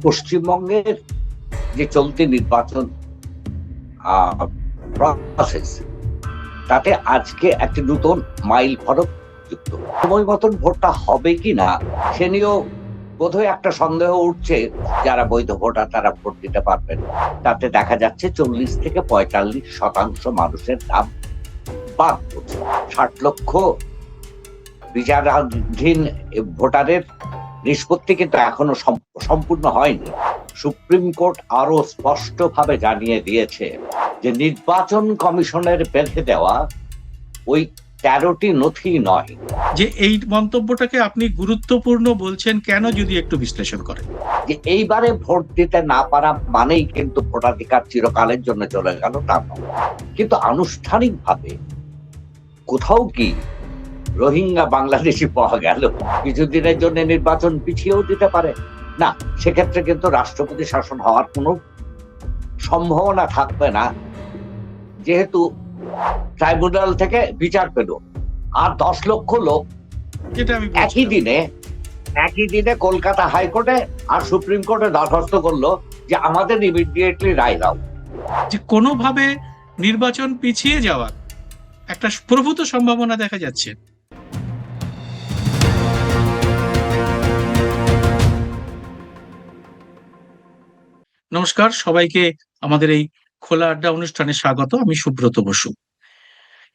পশ্চিমবঙ্গের যে চলতি নির্বাচন প্রসেস, তাতে আজকে একটি নতুন মাইল ফলক যুক্ত। সময় মতন ভোটটা হবে কি না সে নিয়েও বোধহয় একটা সন্দেহ উঠছে। যারা বৈধ ভোটার তারা ভোট দিতে পারবেন। তাতে দেখা যাচ্ছে 40 থেকে 45% মানুষের নাম বাদ পড়ছে। 60 লক্ষ বিচারাধীন ভোটারের নিষ্পত্তি কিন্তু এখনো সম্পূর্ণ হয়নি। সুপ্রিম কোর্ট আরো স্পষ্টভাবে জানিয়ে দিয়েছে যে নির্বাচন কমিশনের বেঁধে দেওয়া ওই 13টি নথি নয়। যে এই মন্তব্যটাকে আপনি গুরুত্বপূর্ণ বলছেন কেন, যদি একটু বিশ্লেষণ করেন। যে এইবারে ভোট দিতে না পারা মানেই কিন্তু ভোটাধিকার চিরকালের জন্য চলে গেল তা নয়। কিন্তু আনুষ্ঠানিকভাবে কোথাও কি রোহিঙ্গা বাংলাদেশি পাওয়া গেল? কিছুদিনের জন্য নির্বাচন পিছিয়েও দিতে পারে না, সেক্ষেত্রে কিন্তু রাষ্ট্রপতি শাসন হওয়ার কোনো সম্ভাবনা থাকবে না, যেহেতু ট্রাইব্যুনাল থেকে বিচার পেল। আর 10 লক্ষ লোক যেটা আমি একই দিনে কলকাতা হাইকোর্টে আর সুপ্রিম কোর্টে দরখাস্ত করলো যে আমাদের ইমিডিয়েটলি রায় দাও। যে কোনোভাবে নির্বাচন পিছিয়ে যাওয়ার একটা প্রভূত সম্ভাবনা দেখা যাচ্ছে। নমস্কার সবাইকে, আমাদের এই খোলা আড্ডা অনুষ্ঠানে স্বাগত। আমি সুব্রত বসু।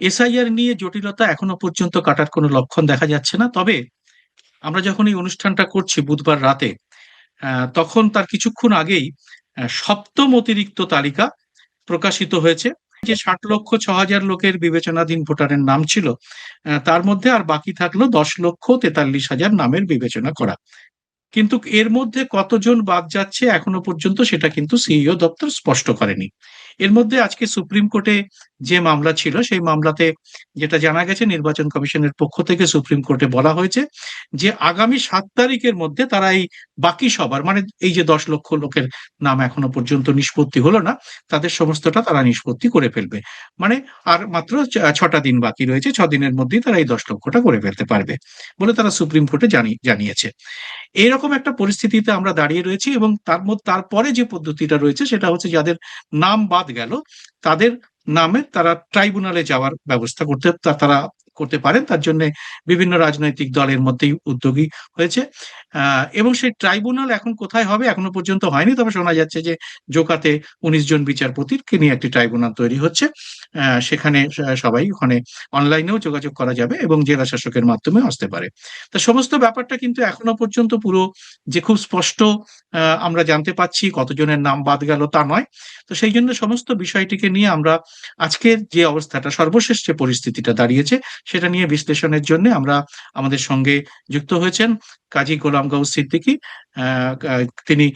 এসআইআর নিয়ে জটিলতা এখনো পর্যন্ত কাটার কোনো লক্ষণ দেখা যাচ্ছে না। তবে আমরা যখন এই অনুষ্ঠানটা করছি বুধবার রাতে, তখন তার কিছুক্ষণ আগেই সপ্তম অতিরিক্ত তালিকা প্রকাশিত হয়েছে। যে 60,06,000 লোকের বিবেচনাধীন ভোটারের নাম ছিল, তার মধ্যে আর বাকি থাকলো 10,43,000 নামের বিবেচনা করা। কিন্তু এর মধ্যে কতজন বাদ যাচ্ছে এখনো পর্যন্ত সেটা কিন্তু সিইও দপ্তর স্পষ্ট করেনি। এর মধ্যে আজকে সুপ্রিম কোর্টে যে মামলা ছিল, সেই মামলাতে যেটা জানা গেছে, নির্বাচন কমিশনের পক্ষ থেকে সুপ্রিম কোর্টে বলা হয়েছে যে আগামী 7 তারিখের মধ্যে তারা এই বাকি সবার, মানে এই যে 10 লক্ষ লোকের নাম এখনো পর্যন্ত নিষ্পত্তি হলো না, তাদের সমস্তটা তারা নিষ্পত্তি করে ফেলবে। মানে আর মাত্র 6টা দিন বাকি রয়েছে, 6 দিনের মধ্যেই তারা এই 10 লক্ষটা করে ফেলতে পারবে বলে তারা সুপ্রিম কোর্টে জানিয়েছে। এইরকম একটা পরিস্থিতিতে আমরা দাঁড়িয়ে রয়েছি, এবং তারপরে যে পদ্ধতিটা রয়েছে সেটা হচ্ছে যাদের নাম বাদ গেল তাদের নামে তারা ট্রাইব্যুনালে যাওয়ার ব্যবস্থা তারা করতে পারেন। তার জন্য বিভিন্ন রাজনৈতিক দলের মধ্যেই উদ্যোগী হয়েছে, এবং সেই ট্রাইব্যুনাল এখন কোথায় হবে এখনো পর্যন্ত হয়নি। তবে শোনা যাচ্ছে যে জোকাতে 19 জন বিচারপতির নিয়ে একটি ট্রাইব্যুনাল তৈরি হচ্ছে। সেখানে সবাই ওখানে অনলাইনেও যোগাযোগ করা যাবে এবং জেলা শাসকের মাধ্যমে আসতে পারে। তা সমস্ত ব্যাপারটা কিন্তু এখনো পর্যন্ত পুরো যে খুব স্পষ্ট আমরা জানতে পাচ্ছি কতজনের নাম বাদ গেল তা নয়। তো সেই জন্য সমস্ত বিষয়টিকে নিয়ে আমরা আজকের যে অবস্থাটা, সর্বশেষ যে পরিস্থিতিটা দাঁড়িয়েছে সেটা নিয়ে বিশ্লেষণের জন্য আমরা আমাদের সঙ্গে যুক্ত হয়েছেন কাজী গোলাম গউস সিদ্দিকী। তিনি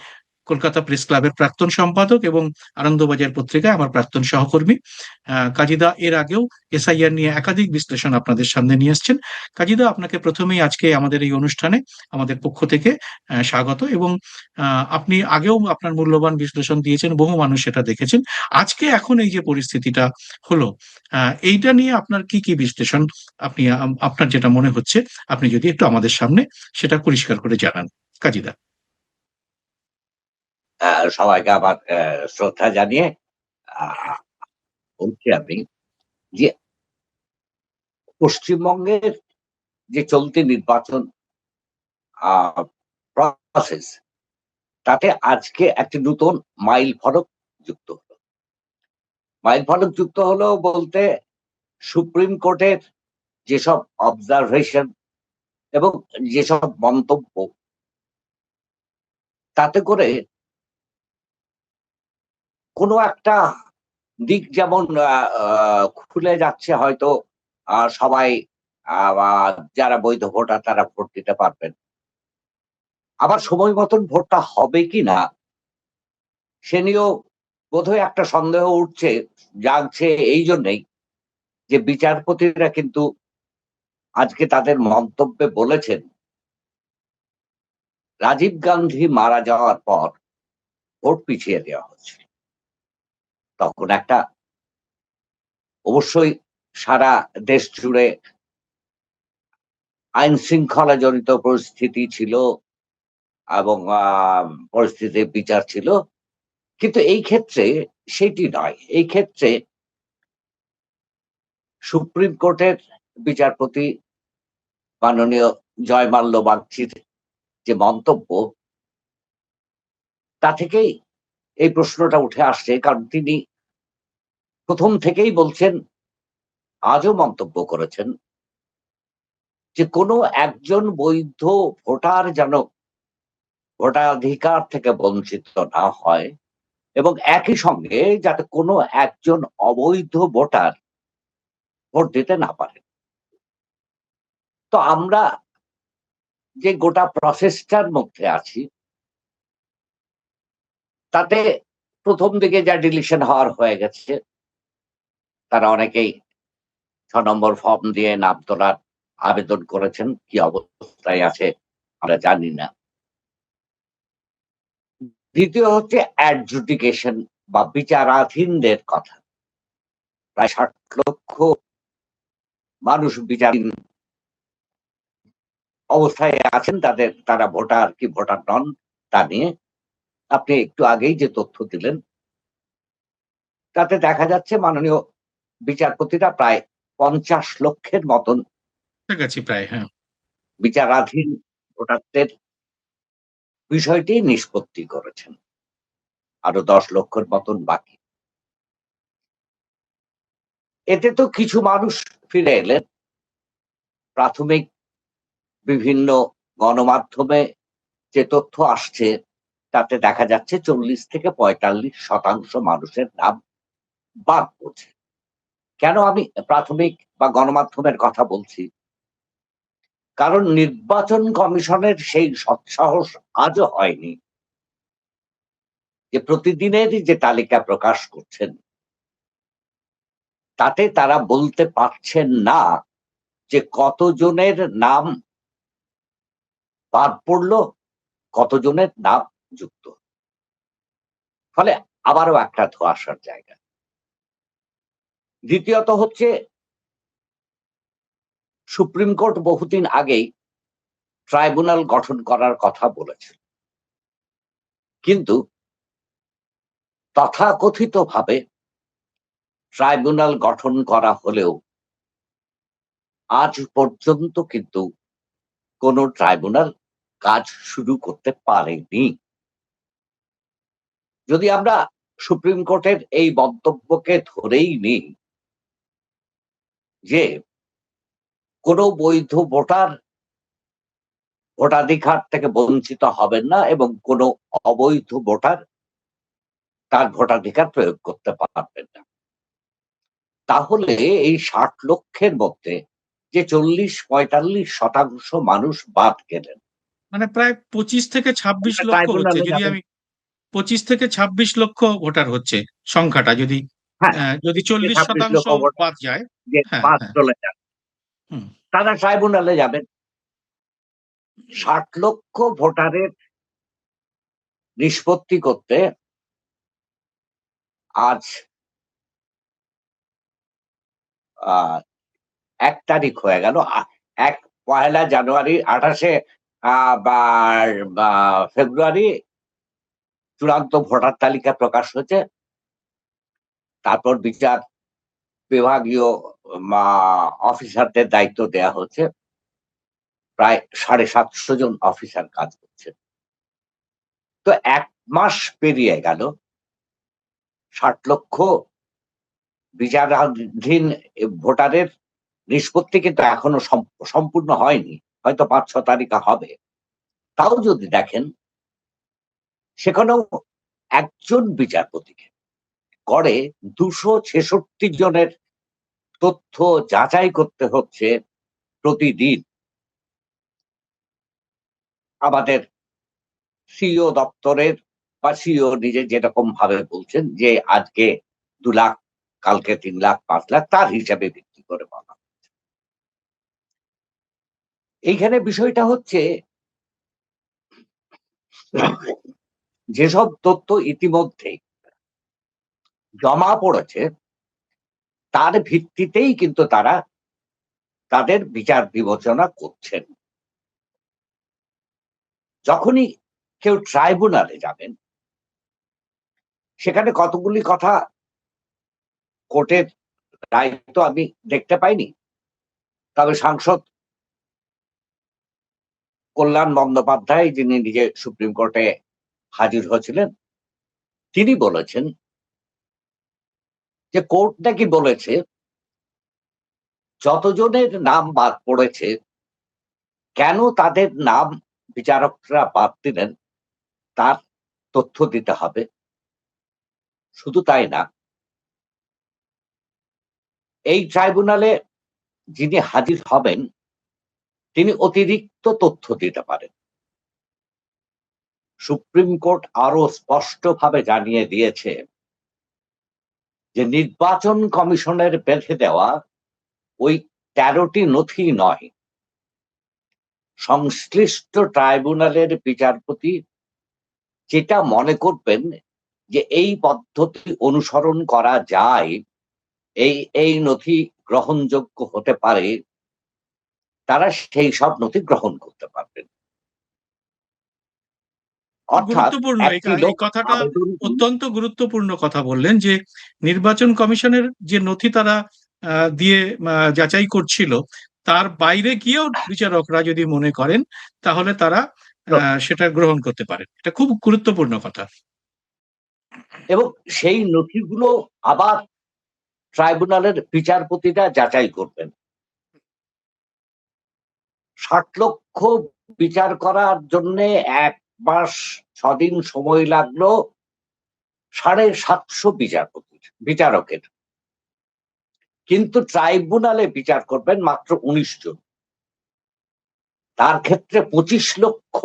কলকাতা প্রেস ক্লাবের প্রাক্তন সম্পাদক এবং আনন্দবাজার পত্রিকায় আমার প্রাক্তন সহকর্মী। কাজীদা এর আগেও এসআইআর নিয়ে একাধিক বিশ্লেষণ আপনাদের সামনে নিয়ে এসছেন। কাজীদা, আপনাকে প্রথমেই আজকে আমাদের এই অনুষ্ঠানে আমাদের পক্ষ থেকে স্বাগত। এবং আপনি আগেও আপনার মূল্যবান বিশ্লেষণ দিয়েছেন, বহু মানুষ সেটা দেখেছেন। আজকে এখন এই যে পরিস্থিতিটা হলো, এইটা নিয়ে আপনার কি কি বিশ্লেষণ, আপনি আপনার যেটা মনে হচ্ছে আপনি যদি একটু আমাদের সামনে সেটা পরিষ্কার করে জানান। কাজীদা। সবাইকে আবার শ্রদ্ধা জানিয়ে বলছি আমি যে পশ্চিমবঙ্গের যে চলতি নির্বাচন প্রসেস, তাতে আজকে একটি নতুন মাইল ফলক যুক্ত হলো। মাইল ফলক যুক্ত হলো বলতে সুপ্রিম কোর্টের যেসব অবজারভেশন এবং যেসব মন্তব্য, তাতে করে কোনো একটা দিক যেমন খুলে যাচ্ছে, হয়তো সবাই যারা বৈধ ভোটার তারা ভোট দিতে পারবেন। আবার সময় মতন ভোটটা হবে কি না সে নিয়েও বোধহয় একটা সন্দেহ জাগছে এই জন্যেই যে বিচারপতিরা কিন্তু আজকে তাদের মন্তব্যে বলেছেন রাজীব গান্ধী মারা যাওয়ার পর ভোট পিছিয়ে দেওয়া হচ্ছে। তখন একটা অবশ্যই সারা দেশ জুড়ে আইন শৃঙ্খলা জনিত পরিস্থিতি ছিল, এবং পরিস্থিতির বিচার ছিল। কিন্তু এই ক্ষেত্রে সেটি নয়। এই ক্ষেত্রে সুপ্রিম কোর্টের বিচারপতি মাননীয় জয়মাল্য বাগচির যে মন্তব্য, তা থেকেই এই প্রশ্নটা উঠে আসছে। কারণ তিনি প্রথম থেকেই বলছেন, আজও মন্তব্য করেছেন যে কোনো একজন বৈধ ভোটার যেন ভোটাধিকার থেকে বঞ্চিত না হয়, এবং একই সঙ্গে যাতে কোনো একজন অবৈধ ভোটার ভোট দিতে না পারে। তো আমরা যে গোটা প্রসেসটার মধ্যে আছি, তাতে প্রথম দিকে যা ডিলিশন হওয়ার হয়ে গেছে, তারা অনেকেই ৬ নম্বর ফর্ম দিয়ে নাম তোলার আবেদন করেছেন। কি অবস্থায় আছে আমরা জানি না। দ্বিতীয় হচ্ছে অ্যাডজুডিকেশন বা বিচারাধীনদের কথা। প্রায় ৬০ লক্ষ মানুষ বিচারাধীন অবস্থায় আছেন, তারা ভোটার কি ভোটার নন তা নিয়ে আপনি একটু আগেই যে তথ্য দিলেন, তাতে দেখা যাচ্ছে মাননীয় বিচারপতিরা প্রায় ৫০ লক্ষের মতন কাছাকাছি প্রায়, হ্যাঁ। বিচারাধীন ভোটারদের বিষয়টি নিষ্পত্তি করেছেন। আরো ১০ লক্ষের মতন বাকি। এতে তো কিছু মানুষ ফিরে এলেন। প্রাথমিক বিভিন্ন গণমাধ্যমে যে তথ্য আসছে, তাতে দেখা যাচ্ছে ৪০ থেকে ৪৫% মানুষের নাম বাদ পড়ছে। কেন আমি প্রাথমিক বা গণমাধ্যমের কথা বলছি? কারণ নির্বাচন কমিশনের সেই সৎসাহস আজও হয়নি যে প্রতিদিনেরই যে তালিকা প্রকাশ করছেন, তাতে তারা বলতে পারছেন না যে কতজনের নাম বাদ পড়লো, কতজনের নাম যুক্ত। ফলে আবারও একটা ধোঁয়াশার জায়গা। দ্বিতীয়ত হচ্ছে, সুপ্রিম কোর্ট বহুদিন আগেই ট্রাইব্যুনাল গঠন করার কথা বলেছিল, কিন্তু তথাকথিতভাবে ট্রাইব্যুনাল গঠন করা হলেও আজ পর্যন্ত কিন্তু কোনো ট্রাইব্যুনাল কাজ শুরু করতে পারেনি। যদি আমরা সুপ্রিম কোর্টের এই মন্তব্যকে ধরেই নিই যে কোনো বৈধ ভোটার ভোটাধিকার থেকে বঞ্চিত হবেন না, এবং কোনো অবৈধ ভোটার তার ভোটাধিকার প্রয়োগ করতে পারবেন না, তাহলে এই ৬০ লক্ষের মধ্যে যে ৪০-৪৫% মানুষ বাদ গেলেন, মানে প্রায় ২৫ থেকে ২৬ লক্ষ হচ্ছে, ট্রাইব্যুনালে যদি যাবেন। আমি ২৫ থেকে ২৬ লক্ষ ভোটার হচ্ছে সংখ্যাটা, যদি হ্যাঁ, যদি ২৬ ৪০% লক্ষ ভোটার বাদ যায়। যে হ্যাঁ, বাদ হ্যাঁ। চলে যান, হুম। তারা ট্রাইব্যুনালে যাবেন। ৬০ লক্ষ ভোটারের নিষ্পত্তি করতে আজ ১ তারিখ হয়ে গেল। ১ জানুয়ারি, ২৮ ফেব্রুয়ারি চূড়ান্ত ভোটার তালিকা প্রকাশ হয়েছে। তারপর বিচার বিভাগীয় অফিসারদের দায়িত্ব দেয়া হচ্ছে। প্রায় ৭৫০ জন অফিসার কাজ করছে। তো ১ মাস পেরিয়ে গেল। ৬০ লক্ষ বিচারাধীন ভোটারের নিষ্পত্তি কিন্তু এখনো সম্পূর্ণ হয়নি। হয়তো ৫-৬ তারিখে হবে। তাও যদি দেখেন, সেখানেও একজন বিচারপতিকে গড়ে ২৬৬ জনের তথ্য যাচাই করতে হচ্ছে প্রতিদিন। আমাদের সিইও দপ্তরের বা সিইও নিজে যেরকম ভাবে বলছেন যে আজকে ২ লাখ, কালকে ৩ লাখ, ৫ লাখ, তার হিসাবে ভিত্তি করে বলা। এইখানে বিষয়টা হচ্ছে, যেসব তথ্য ইতিমধ্যে জমা পড়েছে, তার ভিত্তিতেই কিন্তু তারা তাদের বিচার বিবেচনা করছেন। যখনই কেউ ট্রাইব্যুনালে যাবেন, সেখানে কতগুলি কথা কোর্টের দায়িত্ব আমি দেখতে পাইনি। তবে সাংসদ কল্যাণ বন্দ্যোপাধ্যায়, যিনি নিজে সুপ্রিম কোর্টে হাজির হয়েছিলেন, তিনি বলেছেন যে কোর্ট নাকি বলেছে যতজনের নাম বাদ পড়েছে, কেন তাদের নাম বিচারকরা বাদ দিলেন তার তথ্য দিতে হবে। শুধু তাই না, এই ট্রাইব্যুনালে যিনি হাজির হবেন তিনি অতিরিক্ত তথ্য দিতে পারেন। সুপ্রিম কোর্ট আরো স্পষ্টভাবে জানিয়ে দিয়েছে যে নির্বাচন কমিশনের বেঁধে দেওয়া ওই 13টি নথি নয়, সংশ্লিষ্ট ট্রাইব্যুনালের বিচারপতি যেটা মনে করবেন যে এই পদ্ধতি অনুসরণ করা যায়, এই নথি গ্রহণযোগ্য হতে পারে, তারা সেই সব নথি গ্রহণ করতে পারবেন। অর্থাৎ গুরুত্বপূর্ণ একটি এই লোক কথাটা আবেদন অত্যন্ত গুরুত্বপূর্ণ কথা বললেন যে নির্বাচন কমিশনের যে নথি তারা দিয়ে যাচাই করছিল, তার বাইরে গিয়েও বিচারকরা যদি মনে করেন তাহলে তারা সেটা গ্রহণ করতে পারেন। এটা খুব গুরুত্বপূর্ণ কথা। এবং সেই নথিগুলো আবার ট্রাইব্যুনালের বিচারপতিরা যাচাই করবেন। 60 লক্ষ বিচার করার জন্য 1 মাস 6 দিন সময় লাগলো 750 বিচারকের, কিন্তু ট্রাইব্যুনালে বিচার করবেন মাত্র 19 জন। তার ক্ষেত্রে 25 লক্ষ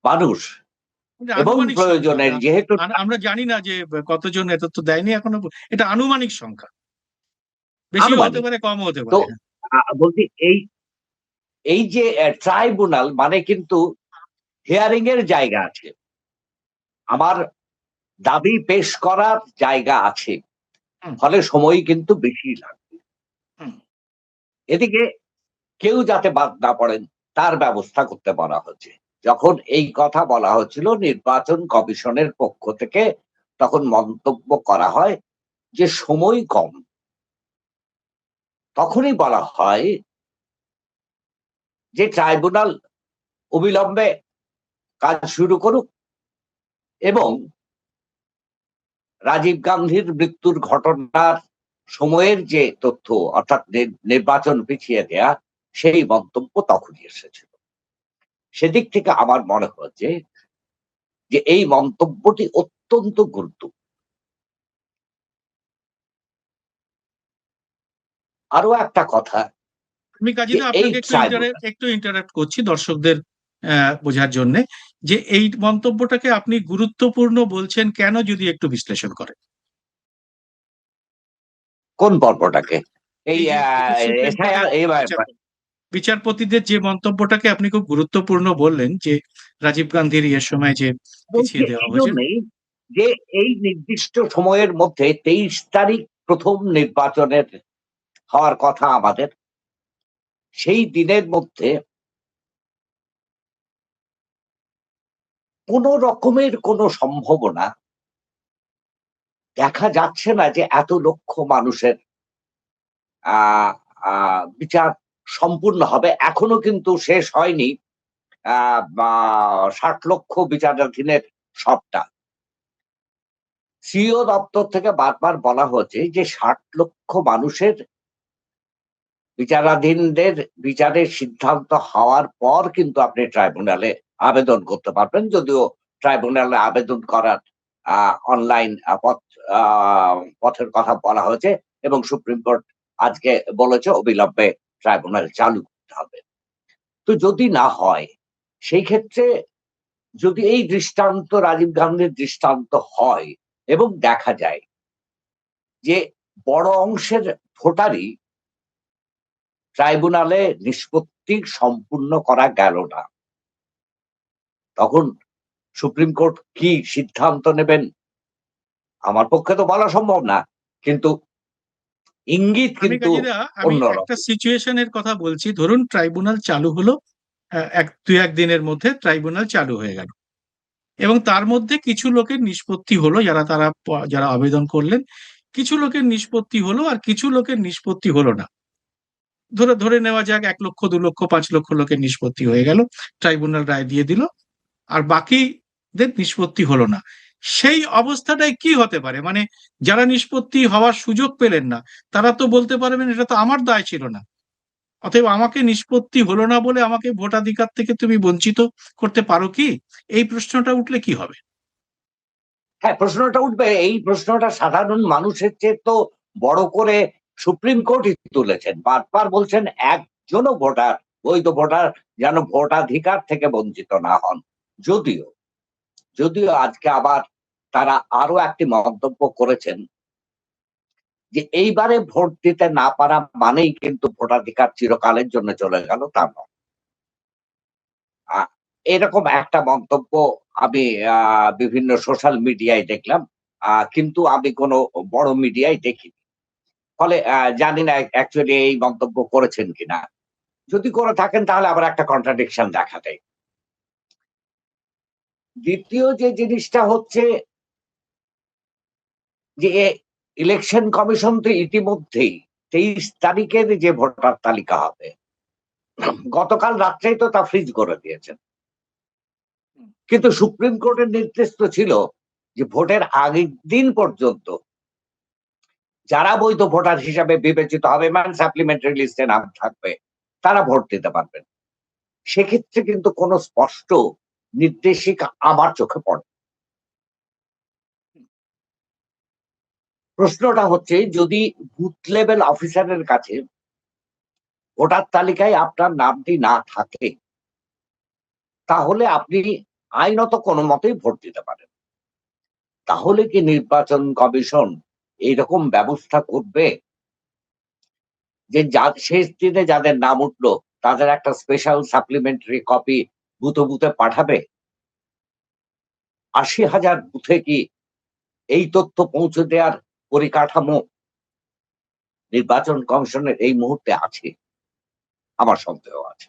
মানুষ এবং আনুমানিক প্রয়োজনের, সংখ্যা, যেহেতু আমরা জানি না যে কতজন, এত তো দেয়নি এখনো, এটা আনুমানিক সংখ্যা, বেশিও হতে আনুমানিক। পারে কমও হতে তো পারে। বলছি এই এই যে ট্রাইব্যুনাল মানে কিন্তু হিয়ারিং এর জায়গা আছে, আমার দাবি পেশ করার জায়গা আছে, হুম, ফলে সময় কিন্তু বেশি লাগবে। হুম। এদিকে কেউ যাতে বাদ না পড়েন তার ব্যবস্থা করতে বলা হচ্ছে। যখন এই কথা বলা হচ্ছিল নির্বাচন কমিশনের পক্ষ থেকে, তখন মন্তব্য করা হয় যে সময় কম। তখনই বলা হয় যে ট্রাইব্যুনাল অবিলম্বে কাজ শুরু করুক এবং রাজীব গান্ধীর মৃত্যুর ঘটনার সময়ের যে তথ্য, অর্থাৎ নির্বাচন পিছিয়ে দেয়া, সেই মন্তব্য তখনই এসেছিল। সেদিক থেকে আমার মনে হচ্ছে যে এই মন্তব্যটি অত্যন্ত গুরুত্বপূর্ণ। আরো একটা কথা, আমি যে কাজীদা এই আপনাকে ট্রাইব্যুনাল একটু ইন্টারাপ্ট করছি দর্শকদের বোঝার জন্য, যে এই মন্তব্যটাকে আপনি গুরুত্বপূর্ণ বলছেন কেন, যদি একটু বিশ্লেষণ করেন। কোন পর্বটাকে? এই এই যে সুপ্রিম কোর্টের এসআইআর বিচারপতিদের যে মন্তব্যটাকে আপনি খুব গুরুত্বপূর্ণ বললেন, যে রাজীব গান্ধীর ইয়ের সময় যে বলছে পিছিয়ে দেওয়া এই হয়েছে। জন্যই যে এই নির্দিষ্ট সময়ের মধ্যে 23 তারিখ প্রথম নির্বাচনের হওয়ার কথা আমাদের, সেই দিনের মধ্যে কোন রকমের কোন সম্ভাবনা দেখা যাচ্ছে না যে এত লক্ষ মানুষের আহ বিচার সম্পূর্ণ হবে। এখনো কিন্তু শেষ হয়নি 60 লক্ষ বিচারাধীনের সবটা। সিইও দপ্তর থেকে বারবার বলা হচ্ছে যে 60 লক্ষ মানুষের বিচারাধীনদের বিচারের সিদ্ধান্ত হওয়ার পর কিন্তু আপনি ট্রাইব্যুনালে আবেদন করতে পারবেন, যদিও ট্রাইব্যুনালে আবেদন করার অনলাইন পথের কথা বলা হয়েছে এবং সুপ্রিম কোর্ট আজকে বলেছে অবিলম্বে ট্রাইব্যুনাল চালু করতে হবে। তো যদি না হয়, সেই ক্ষেত্রে যদি এই দৃষ্টান্ত রাজীব গান্ধীর দৃষ্টান্ত হয় এবং দেখা যায় যে বড় অংশের ভোটারই ট্রাইব্যুনালে নিষ্পত্তি সম্পূর্ণ করা গেল না, তখন সুপ্রিম কোর্ট কি সিদ্ধান্ত নেবেন আমার পক্ষে তো বলা সম্ভব না, কিন্তু ইঙ্গিত আমি কিন্তু কাজীদা, আমি একটা অন্যরকম। সিচুয়েশনের কথা বলছি। ধরুন ট্রাইব্যুনাল চালু হলো, দুই এক দিনের মধ্যে ট্রাইব্যুনাল চালু হয়ে গেল এবং তার মধ্যে কিছু লোকের নিষ্পত্তি হলো, যারা আবেদন করলেন, কিছু লোকের নিষ্পত্তি হলো আর কিছু লোকের নিষ্পত্তি হলো না। ধরে ধরে নেওয়া যাক 1 লক্ষ 2 লক্ষ 5 লক্ষ লোকের নিষ্পত্তি হয়ে গেল, ট্রাইব্যুনাল রায় দিয়ে দিল, আর বাকিদের নিষ্পত্তি হলো না। সেই অবস্থাটাই কি হতে পারে? মানে যারা নিষ্পত্তি হওয়ার সুযোগ পেলেন না, তারা তো বলতে পারবেন এটা তো আমার দায় ছিল না, অতএব আমাকে নিষ্পত্তি হলো না বলে আমাকে ভোটাধিকার থেকে তুমি বঞ্চিত করতে পারো কি? এই প্রশ্নটা উঠলে কি হবে? হ্যাঁ, প্রশ্নটা উঠবে। এই প্রশ্নটা সাধারণ মানুষের চেয়ে তো বড় করে সুপ্রিম কোর্টই তুলেছেন। বারবার বলছেন একজনও ভোটার, বৈধ ভোটার যেন ভোটাধিকার থেকে বঞ্চিত না হন। যদিও যদিও আজকে আবার তারা আরো একটি মন্তব্য করেছেন যে এইবারে ভোট দিতে না পারা মানেই কিন্তু ভোটাধিকার চিরকালের জন্য চলে গেল, তা নয়। এরকম একটা মন্তব্য আমি বিভিন্ন সোশ্যাল মিডিয়ায় দেখলাম, কিন্তু আমি কোনো বড় মিডিয়ায় দেখিনি। ফলে জানি না অ্যাকচুয়ালি এই মন্তব্য করেছেন কিনা। যদি করে থাকেন তাহলে আবার একটা কন্ট্রাডিকশন দেখা দেয়। দ্বিতীয় যে জিনিসটা হচ্ছে যে ইলেকশন কমিশন তো ইতিমধ্যেই 23 তারিখের যে ভোটার তালিকা হবে, গতকাল রাত্রেই তো তা ফ্রিজ করে দিয়েছেন। কিন্তু সুপ্রিম কোর্টের নির্দেশ তো ছিল যে ভোটের আগের দিন পর্যন্ত যারা বৈধ ভোটার হিসাবে বিবেচিত হবে, মানে সাপ্লিমেন্টারি লিস্টে নাম থাকবে, তারা ভোট দিতে পারবেন। সেক্ষেত্রে কিন্তু কোনো স্পষ্ট নির্দেশিকা আমার চোখে পড়ে। প্রশ্নটা হচ্ছে যদি বুথ লেভেল অফিসারের কাছে ভোটার তালিকায় আপনার নামটি না থাকে, তাহলে আপনি আইনত কোনো মতেই ভোট দিতে পারেন। তাহলে কি নির্বাচন কমিশন এইরকম ব্যবস্থা করবে যে শেষ দিনে যাদের নাম উঠলো তাদের একটা স্পেশাল সাপ্লিমেন্টারি কপি বুথে বুথে পাঠাবে? 80,000 বুথে কি এই তথ্য পৌঁছে দেওয়ার পরিকাঠামো নির্বাচন কমিশনের এই মুহূর্তে আছে? আমার সন্দেহ আছে।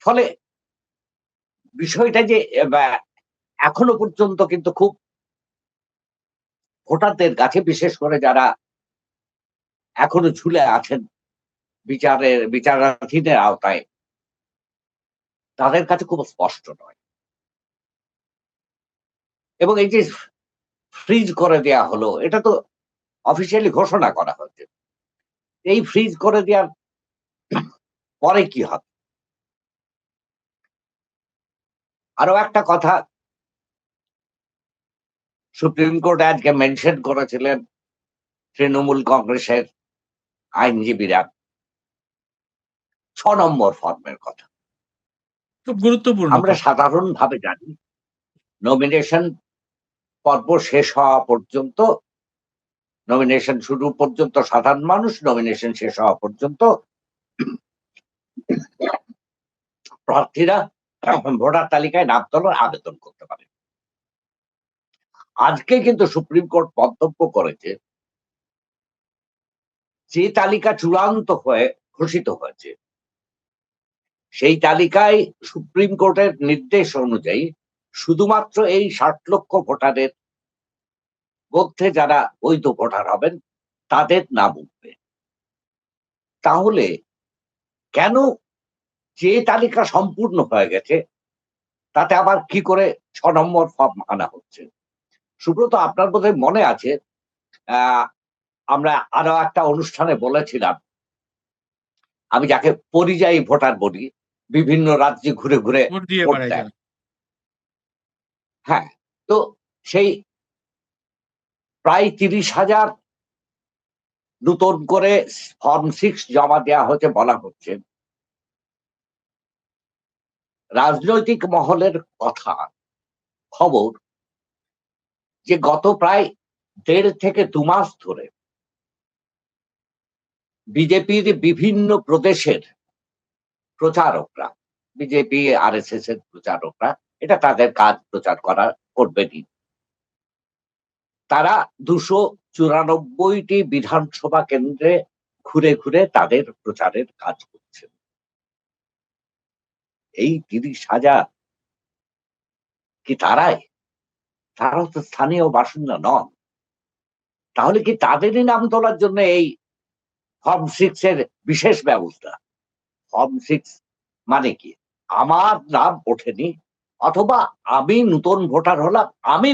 ফলে বিষয়টা যে এখনো পর্যন্ত কিন্তু খুব ভোটারদের কাছে, বিশেষ করে যারা এখনো ঝুলে আছেন বিচারাধীনের আওতায়, তাদের কাছে খুব স্পষ্ট নয়। এবং এই যে ফ্রিজ করে দেয়া হলো, এটা তো অফিসিয়ালি ঘোষণা করা হয়েছে। এই ফ্রিজ করে দেওয়ার পরে কি হবে? আরো একটা কথা সুপ্রিম কোর্ট আজকে মেনশন করেছিলেন তৃণমূল কংগ্রেসের আইনজীবীরা, 6 নম্বর ফর্মের কথা। খুব গুরুত্বপূর্ণ আমরা কথা। সাধারণভাবে জানি নমিনেশন পর্ব শেষ হওয়া পর্যন্ত, নমিনেশন শুরু পর্যন্ত সাধারণ মানুষ, নমিনেশন শেষ হওয়া পর্যন্ত প্রার্থীরা ভোটার তালিকায় নাম তোলার আবেদন করতে পারে। আজকে কিন্তু সুপ্রিম কোর্ট মন্তব্য করেছে যে তালিকা চূড়ান্ত হয়ে ঘোষিত হয়েছে, সেই তালিকায় সুপ্রিম কোর্টের নির্দেশ অনুযায়ী শুধুমাত্র এই 60 লক্ষ ভোটারের মধ্যে যারা বৈধ ভোটার হবেন তাদের নাম উঠবে। তাহলে কেন যে তালিকা সম্পূর্ণ হয়ে গেছে তাতে আবার কি করে 6 নম্বর ফর্ম আনা হচ্ছে? সুব্রত, আপনার বোধহয় মনে আছে আমরা আরো একটা অনুষ্ঠানে বলেছিলাম, আমি যাকে পরিযায়ী ভোটার বলি, বিভিন্ন রাজ্যে ঘুরে ঘুরে ভোট দিয়ে ভোট বেড়ায় দেয়। যারা। হ্যাঁ, তো সেই প্রায় 30,000 নতুন করে ফর্ম 6 জমা দেওয়া হয়েছে বলা হচ্ছে। রাজনৈতিক মহলের কথা, খবর যে গত প্রায় 1.5 থেকে 2 মাস ধরে বিজেপির বিভিন্ন প্রদেশের প্রচারকরা, বিজেপি আরএসএস এর প্রচারকরা, এটা তাদের কাজ, প্রচার করা, করবেনই। তারা 294টি বিধানসভা কেন্দ্রে ঘুরে ঘুরে তাদের প্রচারের কাজ করছেন। এই 30,000 কি তারাই? তারা তো স্থানীয় বাসিন্দা নন। তাহলে কি তাদেরই নাম তোলার জন্য এই ফর্ম 6 এর বিশেষ ব্যবস্থা? ফর্ম 6 মানে কি? আমার নাম ওঠেনি, অথবা আমি নতুন ভোটার হলাম, আমি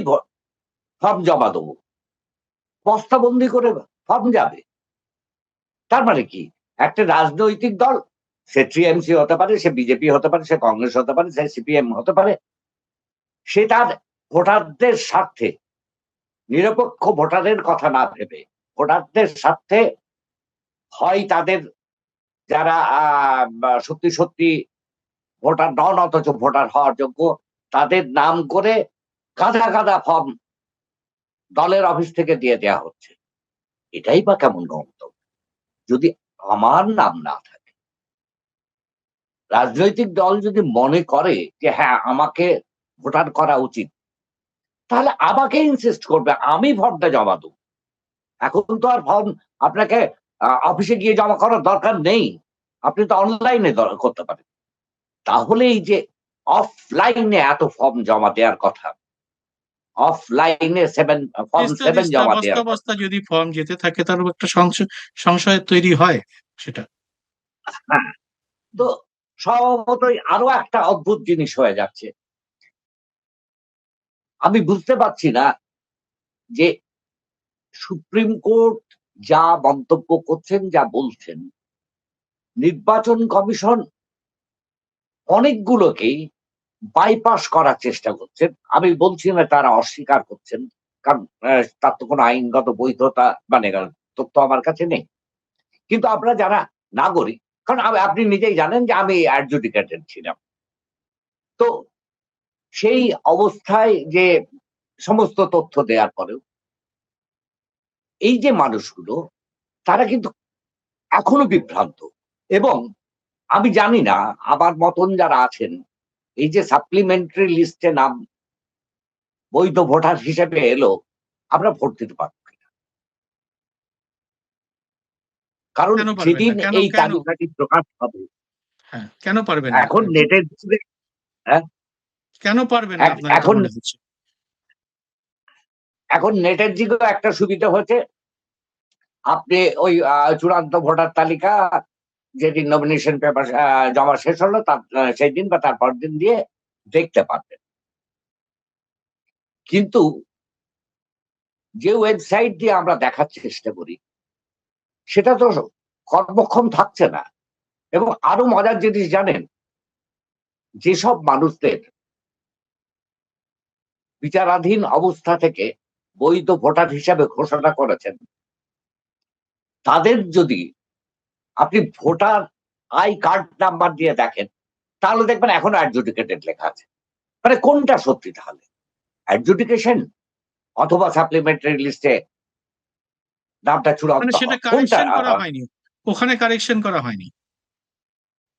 ফর্ম জমা দেবো। বস্তাবন্দি করে ফর্ম যাবে। তার মানে কি? একটা রাজনৈতিক দল, সে টিএমসি হতে পারে, সে বিজেপি হতে পারে, সে কংগ্রেস হতে পারে, সে সিপিএম হতে পারে। সে তার ভোটারদের স্বার্থে, নিরপেক্ষ ভোটারের কথা না ভেবে, ভোটারদের স্বার্থে হয় তাদের যারা সত্যি সত্যি ভোটার নন অথচ ভোটার হওয়ার যোগ্য, তাদের নাম করে গাদা গাদা ফর্ম দলের অফিস থেকে দিয়ে দেওয়া হচ্ছে। এটাই বা কেমন গণতন্ত্র? যদি আমার নাম না থাকে, রাজনৈতিক দল যদি মনে করে যে হ্যাঁ আমাকে ভোটার করা উচিত, তাহলে আমাকে ইনসিস্ট করবে আমি ফর্মটা জমা দেবো। এখন তো আর ফর্ম আপনাকে অফিসে গিয়ে জমা করার দরকার নেই, আপনি তো অনলাইনে করতে পারেন। তাহলে এই যে অফলাইনে এত ফর্ম জমা দেওয়ার কথা, অফলাইনে ফর্ম তিস্তা 7 তিস্তা জমা বস্তা দেওয়ার কথা। বস্তা যদি ফর্ম যেতে থাকে, তার একটা সংশয় তৈরি হয় সেটা। হ্যাঁ, তো স্বভাবতই আরো একটা অদ্ভুত জিনিস হয়ে যাচ্ছে। আমি বুঝতে পারছি না যে সুপ্রিম কোর্ট যা মন্তব্য করছেন, যা বলছেন, নির্বাচন কমিশন অনেকগুলোকেই বাইপাস করার চেষ্টা করছেন। আমি বলছি না তারা অস্বীকার করছেন, কারণ তার তো কোনো আইনগত বৈধতা মানে তথ্য আমার কাছে নেই। কিন্তু আমরা যারা নাগরিক, কারণ আপনি নিজেই জানেন যে আমি অ্যাডজুডিকেটেড ছিলাম। তো সেই অবস্থায় যে সমস্ত তথ্য দেওয়ার পরেও এই যে মানুষগুলো, তারা কিন্তু এখনো বিভ্রান্ত। এবং আমি জানি না আমার মতন যারা আছেন, এই যে সাপ্লিমেন্টারি লিস্টে নাম বৈধ ভোটার হিসেবে এলো, আমরা ভোট দিতে পারব কিনা? কারণ কেন পারবেন যেদিন না? কেন এই কেন তালিকাটি প্রকাশ হবে, হ্যাঁ, কেন পারবেন না এখন আপনি? নেটের যুগে, হ্যাঁ, কেন পারবেন না আপনার এটা এখন মনে হচ্ছে? এখন নেটের যুগে একটা সুবিধা হচ্ছে, আপনি ওই চূড়ান্ত ভোটার তালিকা যেদিন নমিনেশন পেপার জমা শেষ হলো, তার সেই দিন বা তার পরের দিন দিয়ে দেখতে পারবেন। কিন্তু যে ওয়েবসাইট দিয়ে আমরা দেখার চেষ্টা করি, সেটা তো কর্মক্ষম থাকছে না। এবং আরো মজার জিনিস জানেন, যেসব মানুষদের বিচারাধীন অবস্থা থেকে বৈধ ভোটার হিসাবে ঘোষণা করেছেন, তাদের যদি আপনি ভোটার আই কার্ড নাম্বার দিয়ে দেখেন, তাহলে দেখবেন এখনো অ্যাডজুডিকেটেড লেখা আছে। মানে কোনটা সত্যি তাহলে? অ্যাডজুডিকেশন অথবা সাপ্লিমেন্টারি লিস্টে নামটা মানে চূড়ান্ত সেটা হওয়া, কোনটা? কারেকশন করা হয়নি, ওখানে কারেকশন করা হয়নি।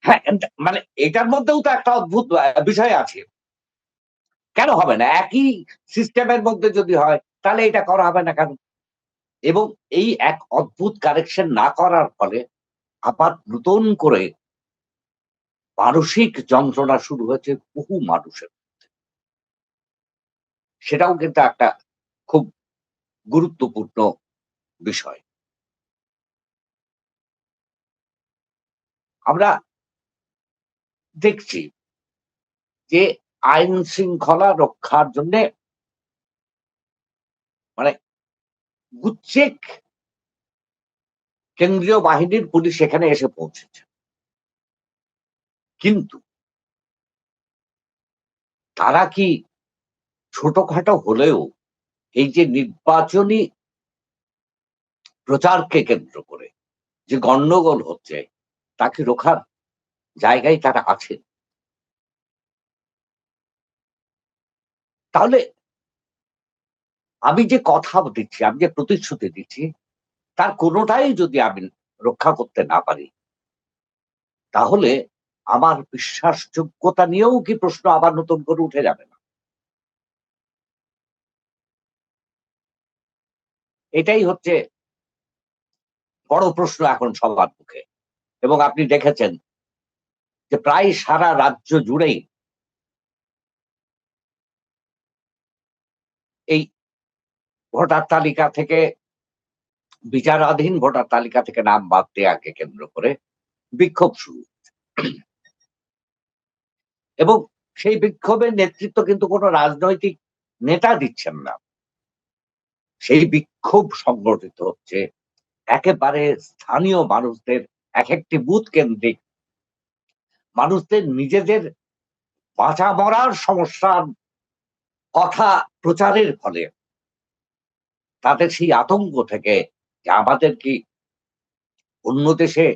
হ্যাঁ, মানে এটার মধ্যেও তো একটা অদ্ভুত বিষয় আছে। কেন হবে না? একই সিস্টেমের মধ্যে যদি হয়, তাহলে এটা করা হবে না কেন? এবং এই এক অদ্ভুত কারেকশন না করার ফলে আবার নতুন করে মানসিক যন্ত্রণা শুরু হয়েছে বহু মানুষের। সেটাও কিন্তু একটা খুব গুরুত্বপূর্ণ বিষয়। আমরা দেখছি যে আইন শৃঙ্খলা রক্ষার জন্যে মানে গুচ্ছেক কেন্দ্রীয় বাহিনীর পুলিশ এখানে এসে পৌঁছেছে। কিন্তু তারা কি ছোটখাটো হলেও এই যে নির্বাচনী প্রচারকে কেন্দ্র করে যে গন্ডগোল হচ্ছে, তাকে রোখার জায়গায় তারা আছে? তাহলে আমি যে কথা দিচ্ছি, আমি যে প্রতিশ্রুতি দিচ্ছি, তার কোনটাই যদি আমি রক্ষা করতে না পারি, তাহলে আমার বিশ্বাসযোগ্যতা নিয়েও কি প্রশ্ন আবার নতুন করে উঠে যাবে না? এটাই হচ্ছে বড় প্রশ্ন এখন সবার মুখে। এবং আপনি দেখেছেন যে প্রায় সারা রাজ্য জুড়েই এই ভোটার তালিকা থেকে, বিচারাধীন ভোটার তালিকা থেকে নাম বাদ দেওয়াকে কেন্দ্র করে বিক্ষোভ শুরু, এবং সেই বিক্ষোভের নেতৃত্ব কিন্তু কোনো রাজনৈতিক নেতা দিচ্ছেন না। সেই বিক্ষোভ সংগঠিত হচ্ছে একেবারে স্থানীয় মানুষদের, এক একটি বুথ কেন্দ্রিক মানুষদের নিজেদের বাঁচা মরার সমস্যার কথা প্রচারের ফলে তাদের সেই আতঙ্ক থেকে যে আমাদের কি অন্য দেশে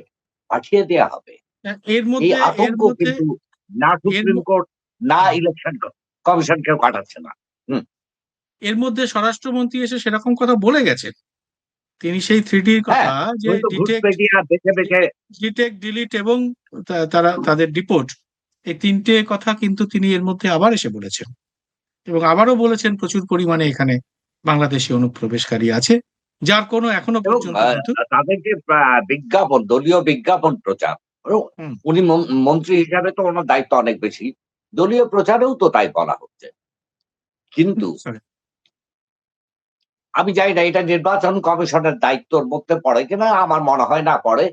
পাঠিয়ে দেয়া হবে, এর এই মধ্যে আতঙ্ক কিন্তু না এর সুপ্রিম ম- কোর্ট না হুম, ইলেকশন কমিশন কেউ কাটাচ্ছে না। হুম, এর মধ্যে স্বরাষ্ট্রমন্ত্রী এসে সেরকম কথা বলে গেছেন। তিনি সেই 3Dর হ্যাঁ, কথা, যে ওই তো ঘুষপেটিয়া বেছে বেছে। ডিটেক্ট, ডিলিট এবং তারা তাদের ডিপোর্ট, এই 3টে কথা কিন্তু তিনি এর মধ্যে আবার এসে বলেছেন, এবং আবারও বলেছেন প্রচুর পরিমাণে এখানে বাংলাদেশি অনুপ্রবেশকারী আছে, যার কোনো এখনো এবং পর্যন্ত কিন্তু। তাদের যে বিজ্ঞাপন, দলীয় বিজ্ঞাপন প্রচার, হুম, উনি মন্ত্রী হিসাবে তো ওনার দায়িত্ব অনেক বেশি, দলীয় প্রচারেও তো তাই বলা হচ্ছে। কিন্তু sorry, আমি জানি না এটা নির্বাচন কমিশনের দায়িত্বর মধ্যে পড়ে কিনা, আমার মনে হয় না পড়ে,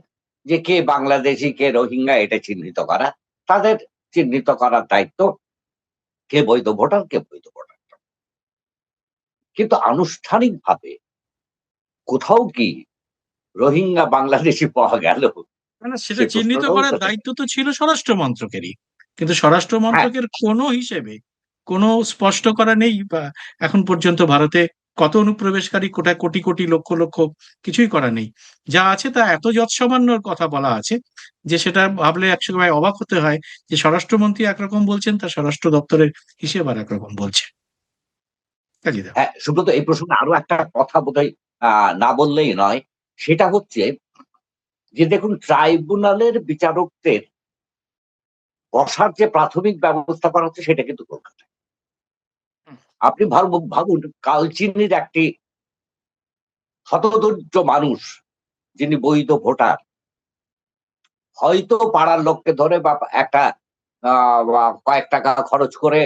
যে কে বাংলাদেশি কে রোহিঙ্গা এটা চিহ্নিত করা। তাদের চিহ্নিত করার দায়িত্ব কে বৈধ ভোটার কে বৈধ ভোটার। কিন্তু আনুষ্ঠানিকভাবে কোথাও কি রোহিঙ্গা বাংলাদেশি পাওয়া গেল? না, সেটা সেই চিহ্নিত প্রশ্নটাও করার তো থেকে। দায়িত্ব তো ছিল স্বরাষ্ট্র মন্ত্রকেরই, কিন্তু স্বরাষ্ট্র হ্যাঁ, মন্ত্রকের কোনো হিসেবে কোনো স্পষ্ট করা নেই, বা এখন পর্যন্ত ভারতে কত অনুপ্রবেশকারী, কোটায় কোটি কোটি লক্ষ লক্ষ, কিছুই করা নেই। যা আছে তা এত যৎসামান্যর কথা বলা আছে যে সেটা ভাবলে একসময় অবাক হতে হয়, যে স্বরাষ্ট্রমন্ত্রী একরকম বলছেন, তার স্বরাষ্ট্র দপ্তরের হিসেব আর একরকম বলছে। কাজীদা। হ্যাঁ, সুব্রত, এই প্রসঙ্গে আরো একটা কথা বোধহয় না বললেই নয়। সেটা হচ্ছে যে দেখুন, ট্রাইব্যুনালের বিচারকদের বসার যে প্রাথমিক ব্যবস্থা করা হচ্ছে সেটা কিন্তু কলকাতায়। হুম, আপনি ভাবুন, কালচিনির একটি হতদরিদ্র মানুষ, যিনি বৈধ ভোটার, হয়তো পাড়ার লোককে ধরে বা একটা বা কয়েক টাকা খরচ করে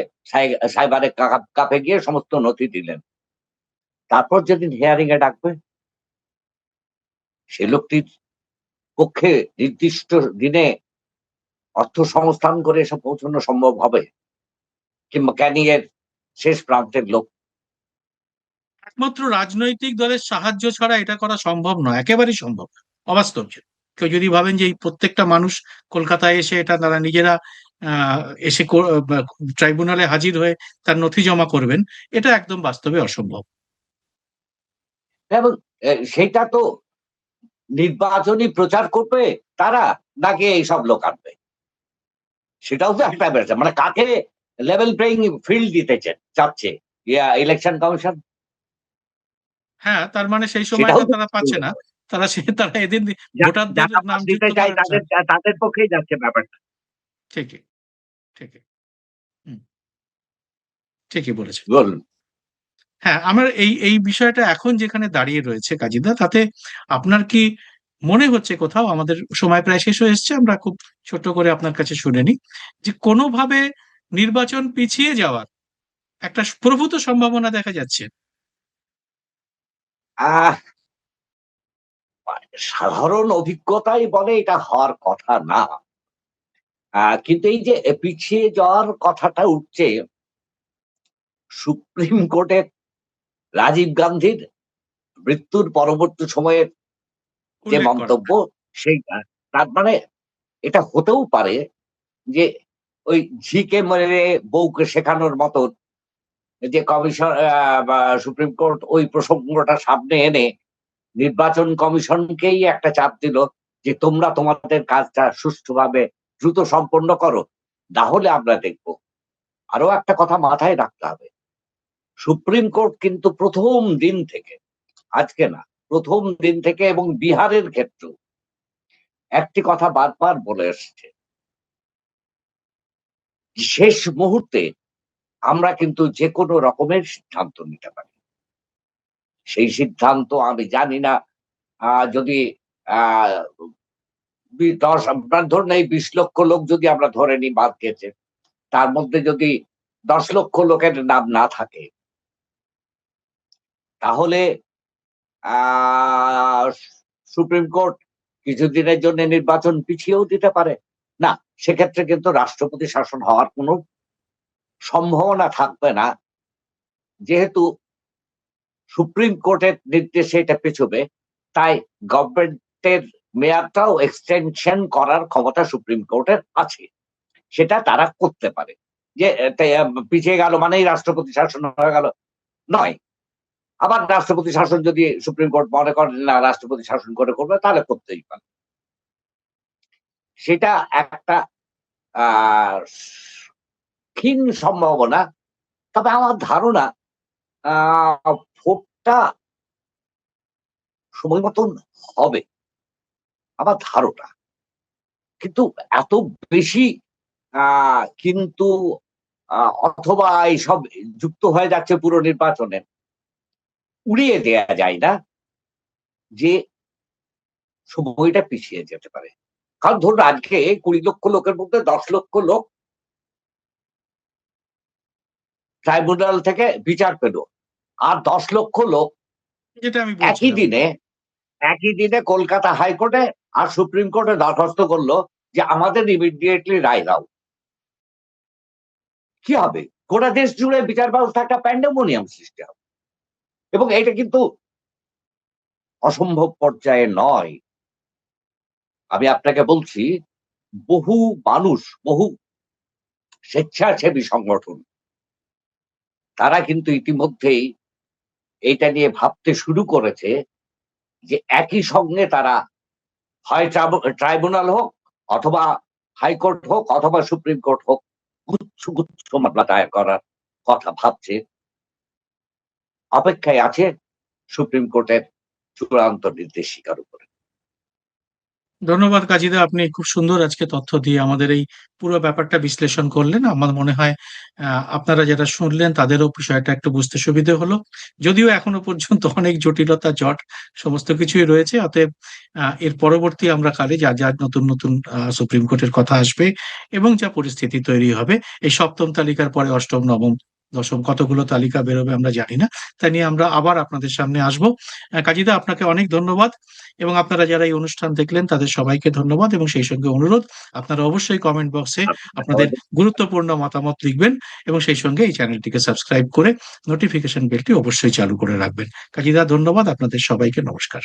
সাইবারে কাপে গিয়ে সমস্ত নথি দিলেন। তারপর যেদিন হিয়ারিং এ ডাকবে, সে লোকটির পক্ষে নির্দিষ্ট দিনে অর্থ সংস্থান করে এসব পৌঁছানো সম্ভব হবে? কিংবা ক্যানিং এর শেষ প্রান্তের লোক? একমাত্র রাজনৈতিক দলের সাহায্য ছাড়া এটা করা সম্ভব নয়, একেবারেই সম্ভব না, অবাস্তব। কেউ যদি ভাবেন যে এই প্রত্যেকটা মানুষ কলকাতায় এসে এটা তারা নিজেরা আহ এসে ট্রাইব্যুনালে হাজির হয়ে তার নথি জমা করবেন, এটা একদম বাস্তবে অসম্ভব। এবং সেটা তো নির্বাচনী প্রচার করবে তারা, নাকি এইসব লোক আনবে? সেটাও তো একটা ব্যাপার। মানে কাকে লেভেল প্লেইং ফিল্ড দিতে চাচ্ছে ইলেকশন কমিশন? হ্যাঁ, তার মানে সেই সেটাও সময়টা তো তারা পাচ্ছে না। তারা এদিন ভোটারদের যারা বাদ নাম দিতে যুক্ত চায় করার তাদের তাদের পক্ষেই যাচ্ছে ব্যাপারটা। ঠিকই, ঠিকই। হুম, ঠিকই বলেছেন। বলুন। হ্যাঁ, আমার এই এই বিষয়টা এখন যেখানে দাঁড়িয়ে রয়েছে কাজীদা, তাতে আপনার কি মনে হচ্ছে কোথাও, আমাদের সময় প্রায় শেষ হয়ে এসেছে, আমরা খুব ছোট্ট করে আপনার কাছে শুনে নিই, যে কোনোভাবে নির্বাচন পিছিয়ে যাওয়ার একটা প্রভূত সম্ভাবনা দেখা যাচ্ছে? আহ সাধারণ অভিজ্ঞতাই বলে এটা হওয়ার কথা না। কিন্তু এই যে পিছিয়ে যাওয়ার কথাটা উঠছে, সুপ্রিম কোর্টের রাজীব গান্ধীর মৃত্যুর পরবর্তী সময়ের যে উল্লেখ করা। মন্তব্য, সেইটা, তার মানে এটা হতেও পারে যে ওই ঝিকে মেরে বউকে শেখানোর মতো, যে কমিশন বা সুপ্রিম কোর্ট ওই প্রসঙ্গটা সামনে এনে নির্বাচন কমিশনকেই একটা চাপ দিল যে তোমরা তোমাদের কাজটা সুষ্ঠুভাবে দ্রুত সম্পন্ন করো, না হলে আমরা দেখব। আরো একটা কথা মাথায় রাখতে হবে, সুপ্রিম কোর্ট কিন্তু প্রথম দিন থেকে, আজকে না, প্রথম দিন থেকে, এবং বিহারের ক্ষেত্রেও একটি কথা বারবার বলে এসছে, শেষ মুহূর্তে আমরা কিন্তু যে কোনো রকমের সিদ্ধান্ত নিতে পারি। সেই সিদ্ধান্ত আমি জানি না যদি আহ আপনার ধরুন এই 20 লক্ষ লোক যদি আমরা ধরে নিই বাদ গেছে, তার মধ্যে যদি 10 লক্ষ লোকের নাম না থাকে, তাহলে আহ সুপ্রিম কোর্ট কিছুদিনের জন্য নির্বাচন পিছিয়েও দিতে পারে। না, সেক্ষেত্রে কিন্তু রাষ্ট্রপতি শাসন হওয়ার কোনো সম্ভাবনা থাকবে না, যেহেতু সুপ্রিম কোর্টের নির্দেশে এটা পেছবে। তাই গভর্নমেন্টের মেয়াদটাও এক্সটেনশন করার ক্ষমতা সুপ্রিম কোর্টের আছে, সেটা তারা করতে পারে। যে পিছিয়ে গেল মানেই রাষ্ট্রপতি শাসন হয়ে গেল, নয়। আবার রাষ্ট্রপতি শাসন যদি সুপ্রিম কোর্ট মনে করে না রাষ্ট্রপতি শাসন করে করবে, তাহলে করতেই পারে। সেটা একটা আহ ক্ষীণ সম্ভাবনা। তবে আমার ধারণা ভোটটা সময় মতন হবে, আমার ধারণা। কিন্তু এত বেশি কিন্তু অথবা এইসব যুক্ত হয়ে যাচ্ছে পুরো নির্বাচনে, উড়িয়ে দেয়া যায় না যে সময়টা পিছিয়ে যেতে পারে। কারণ ধরুন আজকে 20 লক্ষ লোকের মধ্যে 10 লক্ষ লোক ট্রাইব্যুনাল থেকে বিচার পেল, আর 10 লক্ষ লোক যেটা আমি একই বলছিলাম। দিনে একই দিনে কলকাতা হাইকোর্টে আর সুপ্রিম কোর্টে দরখাস্ত করলো যে আমাদের ইমিডিয়েটলি রায় দাও। কি হবে? গোটা দেশ জুড়ে বিচার ব্যবস্থা একটা প্যান্ডেমোনিয়াম সৃষ্টি হবে, এবং এটা কিন্তু অসম্ভব পর্যায়ে নয়। আমি আপনাকে বলছি, বহু মানুষ, বহু স্বেচ্ছাসেবী সংগঠন, তারা কিন্তু ইতিমধ্যেই এটা নিয়ে ভাবতে শুরু করেছে যে একই সঙ্গে তারা হয় ট্রাইব্যুনাল হোক, অথবা হাইকোর্ট হোক, অথবা সুপ্রিম কোর্ট হোক, গুচ্ছ গুচ্ছ মামলা দায়ের করার কথা ভাবছে। অপেক্ষায় আছে সুপ্রিম কোর্টের চূড়ান্ত নির্দেশিকার উপরে। ধন্যবাদ কাজীদা, আপনি খুব সুন্দর আজকে তথ্য দিয়ে আমাদের এই পুরো ব্যাপারটা বিশ্লেষণ করলেন। আমার মনে হয় আপনারা যারা শুনলেন তাদেরও বিষয়টা একটু বুঝতে সুবিধে হলো। যদিও এখনো পর্যন্ত অনেক জটিলতা, জট সমস্ত কিছুই রয়েছে। অতএব এর পরবর্তী আমরা কালে যা যা নতুন নতুন সুপ্রিম কোর্টের কথা আসবে এবং যা পরিস্থিতি তৈরি হবে, এই সপ্তম তালিকার পরে অষ্টম, নবম, দশম কতগুলো তালিকা বেরোবে আমরা জানি না, তা নিয়ে আমরা আবার আপনাদের সামনে আসবো। কাজীদা, আপনাকে অনেক ধন্যবাদ, এবং আপনারা যারা এই অনুষ্ঠান দেখলেন তাদের সবাইকে ধন্যবাদ, এবং সেই সঙ্গে অনুরোধ, আপনারা অবশ্যই কমেন্ট বক্সে আপনাদের গুরুত্বপূর্ণ মতামত লিখবেন, এবং সেই সঙ্গে এই চ্যানেলটিকে সাবস্ক্রাইব করে নোটিফিকেশন বেলটি অবশ্যই চালু করে রাখবেন। কাজীদা, ধন্যবাদ আপনাদের সবাইকে, নমস্কার।